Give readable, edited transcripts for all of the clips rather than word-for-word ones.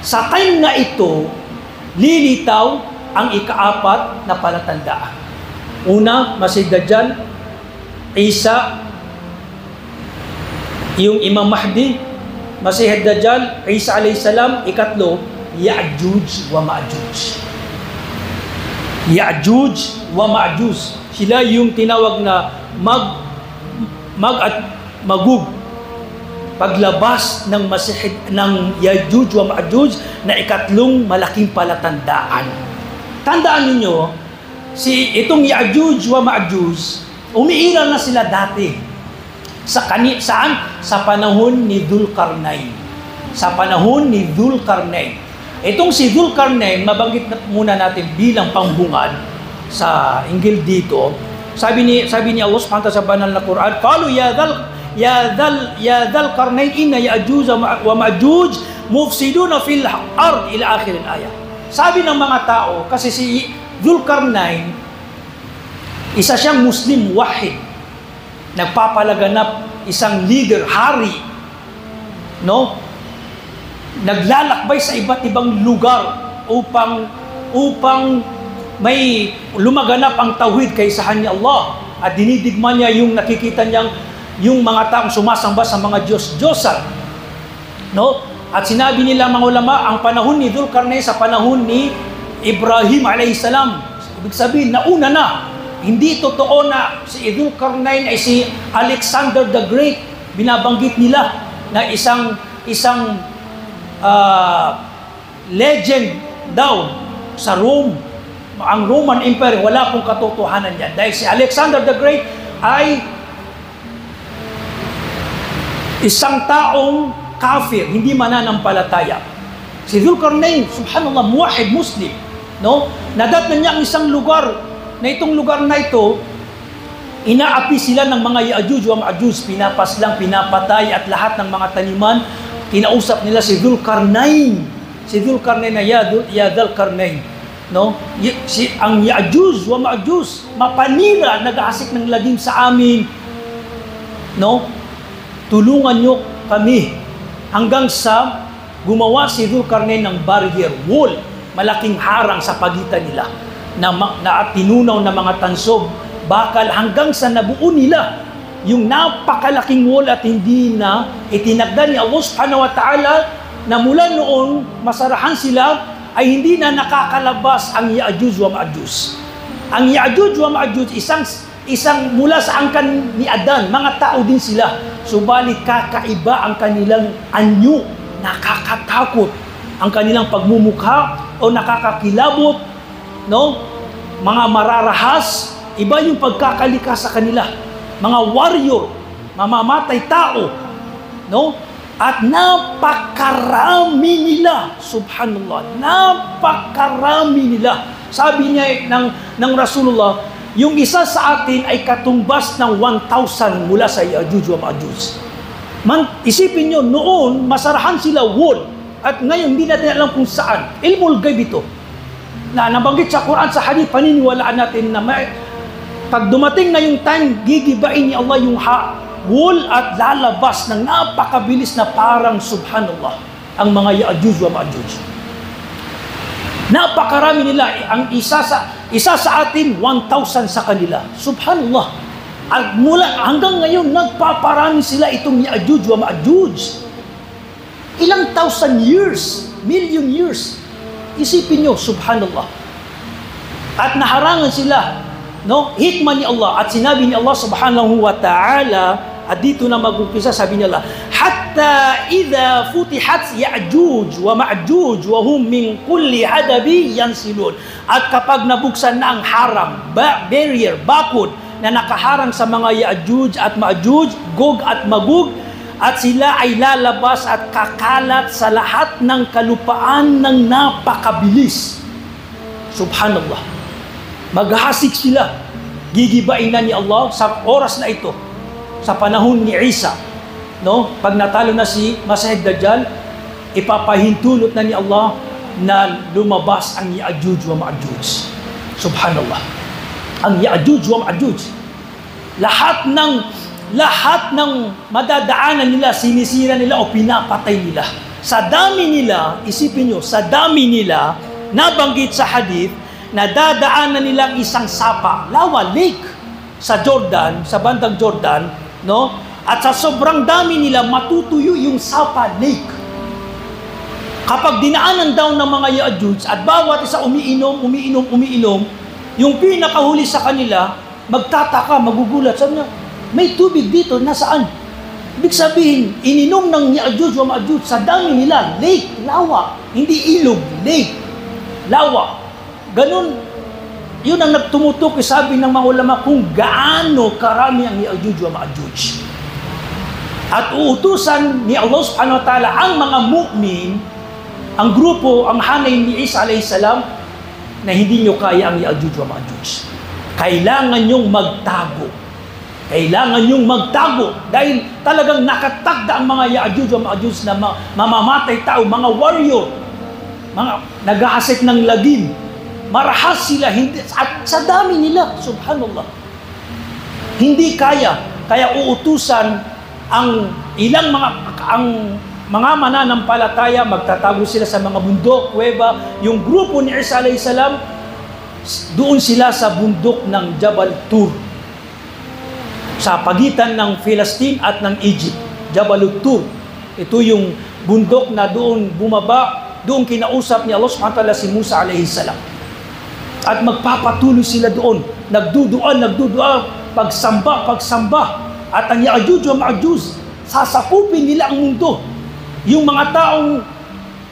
Sa time na ito, lilitaw ang ikaapat na palatandaan. Una, Masih Dajjal, Isa, yung Imam Mahdi, Masih Dajjal, Isa alayhi salam. Ikatlo, Ya'juj wa Ma'juj. Ya'juj wa Ma'juj. Sila yung tinawag na mag at magug. Paglabas ng Ya'juj wa Ma'juj na ikatlong malaking palatandaan. Tandaan niyo, itong Ya'juj wa Ma'juj, umiiral na sila dati. Saan? Sa panahon ni Dzulqarnain. Sa panahon ni Dzulqarnain. Itong si Dzulqarnain, mabanggit na muna natin bilang pangbungad sa inggil dito. Sabi ni Allah subhanahu sa banal na Quran, "Qalu ya dhal qarnain inna ya'juj wa ma'juj mufsiduna fil ard," ila akhir al-ayah. Sabi ng mga tao, kasi si Dzulqarnain, isa siyang Muslim wahid, nagpapalaganap, isang leader, hari, no? Naglalakbay sa iba't ibang lugar upang may lumaganap ang tauhid kaysahan ni Allah, at dinidigma niya yung nakikita niyang yung mga taong sumasamba sa mga Diyos-Diyosan, no? At sinabi nila mga ulama, ang panahon ni Dzulqarnain sa panahon ni Ibrahim alayhi salam. Ibig sabihin, nauna na. Hindi totoo na si Dzulqarnain ay si Alexander the Great. Binabanggit nila na isang legend daw sa Rome. Ang Roman Empire, wala pong katotohanan yan. Dahil si Alexander the Great ay isang taong kafir, hindi mananampalataya. Si Dzulqarnain, subhanallah, muwahid Muslim, no? Nadatnan niya ang isang lugar, na itong lugar na ito, inaapi sila ng mga Ya'juj wa Ma'juj, pinapaslang, pinapatay, at lahat ng mga taniman, kinausap nila si Dzulqarnain. Si Dzulqarnain na ya Dzulqarnain, no? Ang Ya'juj wa Ma'juj, mapanira, nag-aasik ng lagim sa amin, no? Tulungan nyo kami, hanggang sa gumawa si Dzulqarnain ng barrier wall, malaking harang sa pagitan nila, na tinunaw na mga tansob, bakal, hanggang sa nabuo nila yung napakalaking wall, at hindi na itinagda ni Allah subhanahu wa ta'ala na mula noon masarahan sila, ay hindi na nakakalabas ang Ya'juj wa Ma'juj. Ang Ya'juj wa Ma'juj, isang mula sa angkan ni Adan, mga tao din sila, subalit kakaiba ang kanilang anyo, nakakatakot ang kanilang pagmumukha o nakakakilabot, no? Mga mararahas, iba yung pagkakalikas sa kanila, mga warrior, mamamatay tao, no? At napakarami nila, subhanallah, napakarami nila. Sabi niya ng Rasulullah, yung isa sa atin ay katumbas ng 1,000 mula sa Ya'juj wa Ma'juj. Isipin nyo, noon, masarahan sila wall, at ngayon, hindi natin alam kung saan. Ilmul ghaib ito. Na nabanggit sa Quran, sa hadith, paniniwalaan natin na pag dumating na yung time, gigibain ni Allah yung wall at lalabas ng napakabilis na parang subhanallah ang mga Ya'juj wa Ma'juj. Napakarami nila. Ang isa sa atin, 1,000 sa kanila. Subhanallah. At mula hanggang ngayon, nagpaparami sila itong Ya'juj wa Ma'juj. Ilang thousand years, million years. Isipin nyo, subhanallah. At naharangan sila, no? Hikmah ni Allah. At sinabi ni Allah subhanahu wa ta'ala, at dito na mag-umpisa, sabi niya Allah, hatta idha futihat Ya'juj wa Ma'juj wa hum min kulli hadabi yansilun. At kapag nabuksan na ang haram, barrier, bakod, na nakaharang sa mga Ya'juj at Ma'juj, Gog at Magog, at sila ay lalabas at kakalat sa lahat ng kalupaan ng napakabilis. Subhanallah. Maghahasik sila. Gigibain na ni Allah sa oras na ito, sa panahon ni Isa, no? Pag natalo na si Masih Dajjal, ipapahintulot na ni Allah na lumabas ang Ya'juj wa Ma'juj. Subhanallah. Ang Ya'juj wa Ma'juj, lahat ng madadaanan nila, sinisira nila o pinapatay nila. Sa dami nila, isipin nyo, sa dami nila, nabanggit sa hadith, na dadaanan nilang isang sapa, lawa, lake, sa Jordan, sa bandang Jordan, no? At sa sobrang dami nila, matutuyo yung sapa, lake. Kapag dinaanan daw ng mga Ya'juj, at bawat isa umiinom, yung pinakahuli sa kanila, magtataka, magugulat. Sabi niya, may tubig dito, nasaan? Ibig sabihin, ininom ng Ya'juj wa Ma'juj sa dami nila, lake, lawa. Hindi ilog, lake, lawa. Ganun, yun ang nagtumutok, sabi ng mga ulama, kung gaano karami ang Ya'juj wa Ma'juj. At uutusan ni Allah subhanahu wa ta'ala ang mga mu'min, ang grupo, ang hanay ni Isa alayhi salam, na hindi nyo kaya ang Ya'juj wa Ma'juj. Kailangan nyong magtago. Kailangan nyong magtago dahil talagang nakatagda ang mga Ya'juj wa Ma'juj na mamamatay tao, mga warrior, mga nag-aasik ng lagim. Marahas sila, hindi, at sa dami nila, subhanallah. Hindi kaya uutusan ang ilang mga mananampalataya, magtatago sila sa mga bundok, kuweba. Yung grupo ni Isa alayhi salam, doon sila sa bundok ng Jabal Tur, sa pagitan ng Palestine at ng Egypt. Jabal Tur, ito yung bundok na doon bumaba, doon kinausap ni Allah subhanahu wa ta'ala si Musa alayhi salam. At magpapatuloy sila doon, nagduduan, pagsamba. At ang Ya'juj wa Ma'juj, sasakupin nila ang mundo. Yung mga taong,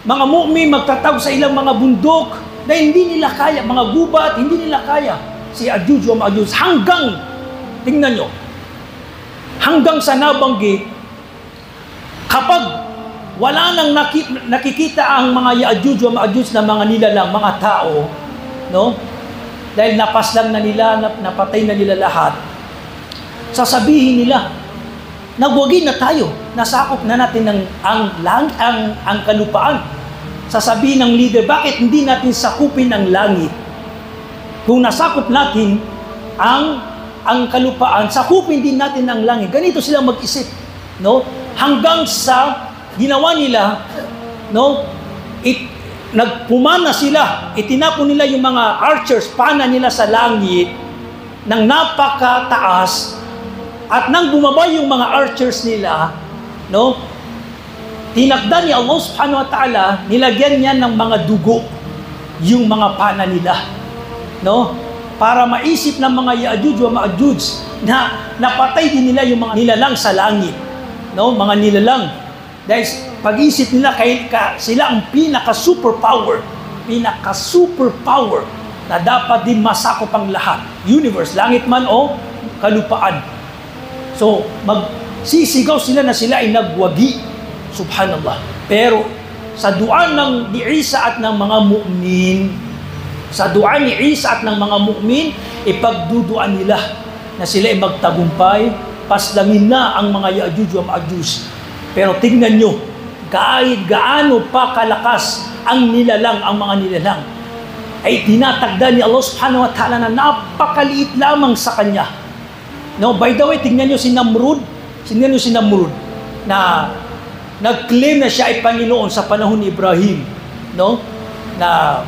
mga mu'min, magtatago sa ilang mga bundok na hindi nila kaya, mga gubat, hindi nila kaya si Ya'juj wa Ma'juj. Hanggang, tingnan nyo, hanggang sa nabanggit, kapag wala nang nakikita ang mga Ya'juj wa Ma'juj na mga nilalang, mga tao, no? Dahil napaslang na nila, napatay na nila lahat, sasabihin nila, nagwagi na tayo, nasakop na natin ang kalupaan. Sasabihin ng leader, bakit hindi natin sakupin ang langit? Kung nasakop natin ang kalupaan, sakupin din natin ang langit. Ganito sila mag-isip, no? Hanggang sa ginawa nila, no? Nagpumana sila, itinapon nila yung mga archers, pana nila sa langit ng napakataas. At nang bumaba yung mga archers nila, no? Tinakda ni Allah subhanahu wa ta'ala, nilagyan niya ng mga dugo yung mga pana nila, no? Para maisip ng mga Ya'juj wa Ma'juj na napatay din nila yung mga nilalang sa langit, no? Mga nilalang. Dahil pag-isip nila, sila ang pinaka-superpower na dapat din masakop ang lahat. Universe, langit man o kalupaan. So, magsisigaw sila na sila ay nagwagi. Subhanallah. Pero, sa dua ni Isa at ng mga mu'min, ipagduduan nila na sila ay magtagumpay, paslangin na ang mga Ya'juj wa Ma'juj. Pero tingnan nyo, kahit gaano pa kalakas ang mga nilalang, ay tinatagda ni Allah subhanahu wa ta'ala na napakaliit lamang sa kanya. No, by the way, tingnan nyo si Namrud na nag-claim na siya ay Panginoon sa panahon ni Ibrahim, no? Na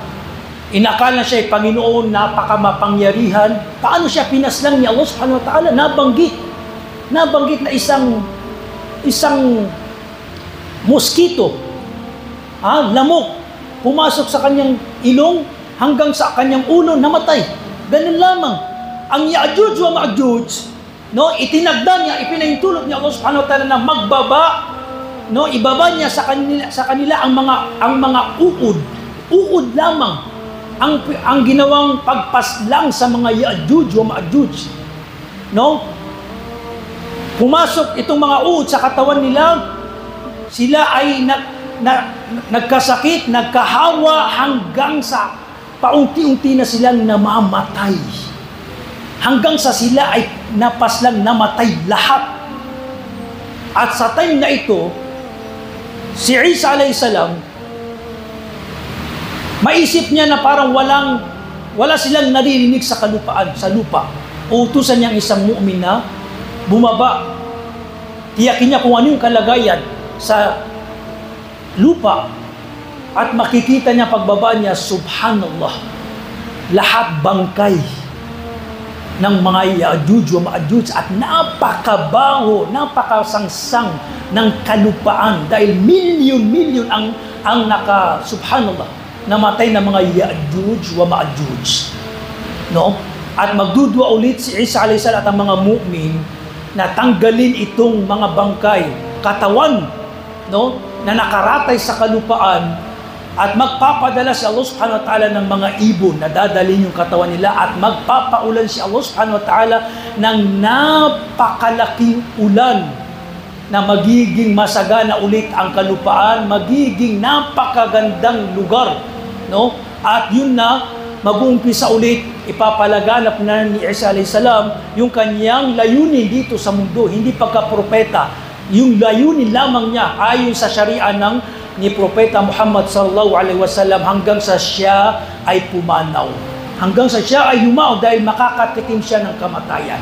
inakala siya ay Panginoon, napakamapangyarihan. Paano siya pinaslang ni Allah subhanahu wa ta'ala? Nabanggit na isang mosquito, lamok, pumasok sa kanyang ilong hanggang sa kanyang ulo, namatay. Ganun lamang. Ang Ya'juj wa Ma'juj, no, itinagda niya, ipinahintulot niya Allah subhanahu wa ta'ala na magbaba, no, ibaba niya sa kanila ang mga uod lamang ang ginawang pagpaslang sa mga Ya'juj wa Ma'juj, no? Pumasok itong mga uod sa katawan nila, sila ay nagkasakit, nagkahawa, hanggang sa paunti-unti na silang namamatay. Hanggang sa sila ay napaslang namatay lahat. At sa time na ito, si Isa alayhi salam, maisip niya na parang wala silang naririnig sa kalupaan, sa lupa. Utusan niyang isang mu'min na bumaba. Tiyakin niya kung ano yung kalagayan lupa at makikita niya pagbaba niya, subhanallah, lahat bangkay ng mga Ya'juj wa Ma'juj at napakabaho, napakasangsang ng kalupaan dahil milyon-milyon ang subhanallah, namatay na mga Ya'juj wa Ma'juj. No? At magdudua ulit si Isa alayhi salam at ang mga mu'min na tanggalin itong mga bangkay, katawan, no, na nakaratay sa kalupaan, at magpapadala si Allah subhanahu wa ta'ala ng mga ibon na dadalhin yung katawan nila, at magpapaulan si Allah subhanahu wa ta'ala ng napakalaking ulan na magiging masagana ulit ang kalupaan, magiging napakagandang lugar, no? At yun na, mag-uumpisa ulit, ipapalaganap na ni Isa alayhi salam yung kanyang layunin dito sa mundo, hindi pagka-propeta. Yung layunin lamang niya ayon sa sharia ni Propeta Muhammad sallallahu alaihi wasallam hanggang sa siya ay pumanaw. Hanggang sa siya ay yumao dahil makakatikim siya ng kamatayan.